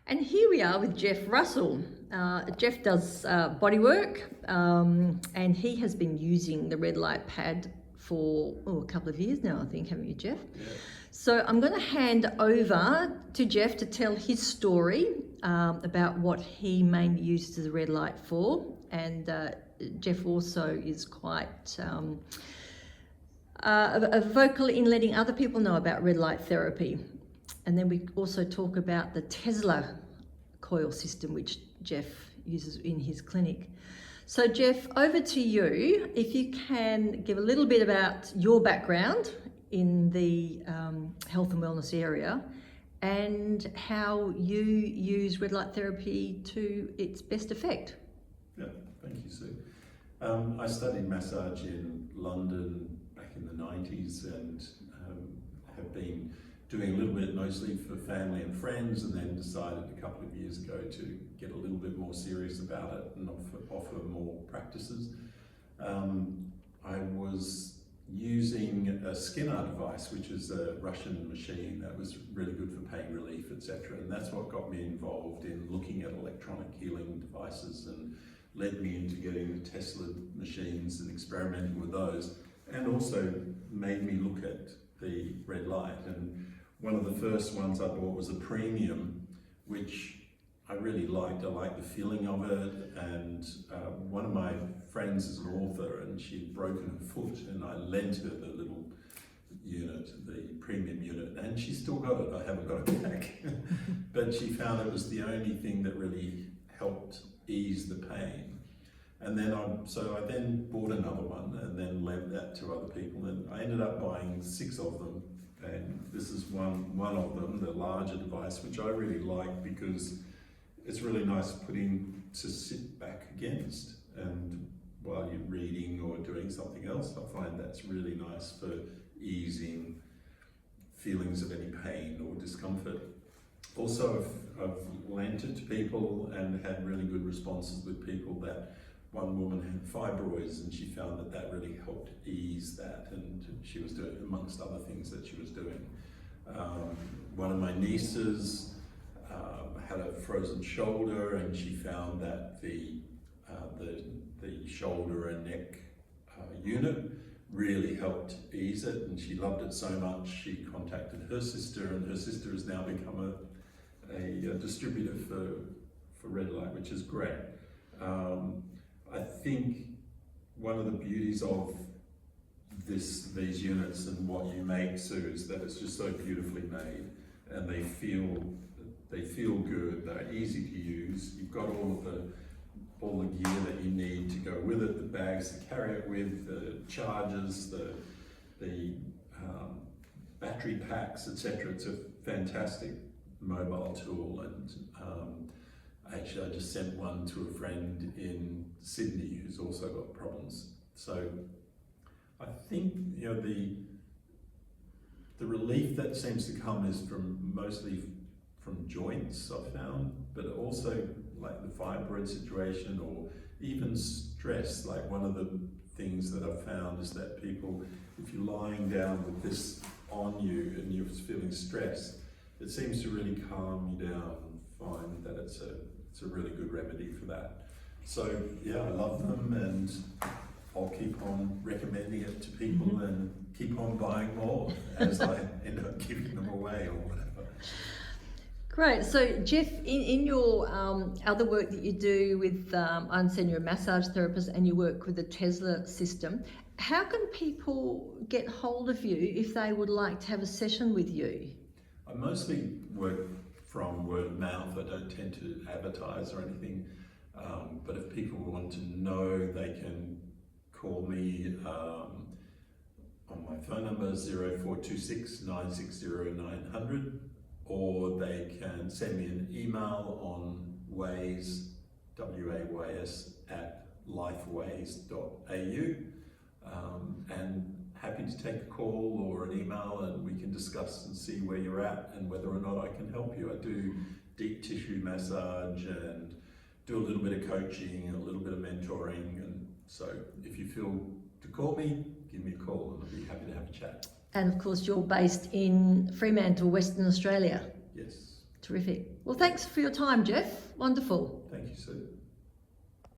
And here we are with Jeff Russell. Jeff does body work, and he has been using the red light pad for a couple of years now, I think, haven't you, Jeff? Yeah. So I'm going to hand over to Jeff to tell his story about what he mainly uses the red light for. And Jeff also is quite vocal in letting other people know about red light therapy. And then we also talk about the Tesla coil system, which Jeff uses in his clinic. So Jeff, over to you. If you can give a little bit about your background in the health and wellness area and how you use red light therapy to its best effect. Yeah, thank you, Sue. I studied massage in London back in the 90s and have been doing a little bit mostly for family and friends, and then decided a couple of years ago to get a little bit more serious about it and offer more practices. I was using a Skinner device, which is a Russian machine that was really good for pain relief, etc. And that's what got me involved in looking at electronic healing devices and led me into getting the Tesla machines and experimenting with those, and also made me look at the red light. And one of the first ones I bought was a premium, which I really liked. I liked the feeling of it, and one of my friends is an author and she'd broken her foot, and I lent her the little unit, the premium unit, and she still got it. I haven't got it back. But she found it was the only thing that really helped ease the pain. And then I then bought another one and then lent that to other people, and I ended up buying 6 of them. And this is one of them, the larger device, which I really like because it's really nice putting to sit back against, and while you're reading or doing something else, I find that's really nice for easing feelings of any pain or discomfort. Also, I've lent it to people and had really good responses with people. That one woman had fibroids and she found that really helped ease that, and she was doing, amongst other things that she was doing. One of my nieces had a frozen shoulder, and she found that the shoulder and neck unit really helped ease it, and she loved it so much she contacted her sister, and her sister has now become a distributor for red light, which is great. I think one of the beauties of these units and what you make, Sue, is that it's just so beautifully made, and they feel good. They're easy to use. You've got all the gear that you need to go with it, the bags to carry it with, the chargers, the battery packs, etc. It's a fantastic mobile tool, and actually I just sent one to a friend in Sydney who's also got problems. So I think, you know, the relief that seems to come is mostly from joints, I've found, but also like the fibroid situation, or even stress. Like, one of the things that I've found is that people, if you're lying down with this on you and you're feeling stressed, it seems to really calm you down and find that it's a really good remedy for that. So yeah, I love them, and I'll keep on recommending it to people and keep on buying more as I end up giving them away or whatever. Great. So Jeff, in your other work that you do with, I understand you're a massage therapist and you work with the Tesla system. How can people get hold of you if they would like to have a session with you? I mostly work from word of mouth. I don't tend to advertise or anything, but if people want to know, they can call me on my phone number 0426 960 900, or they can send me an email on ways, ways @lifeways.au, and happy to take a call or an email, and we can discuss and see where you're at and whether or not I can help you. I do deep tissue massage and do a little bit of coaching and a little bit of mentoring, and so if you feel to call me, give me a call and I'll be happy to have a chat. And of course, you're based in Fremantle, Western Australia. Yes. Terrific. Well, thanks for your time, Jeff. Wonderful. Thank you, Sue.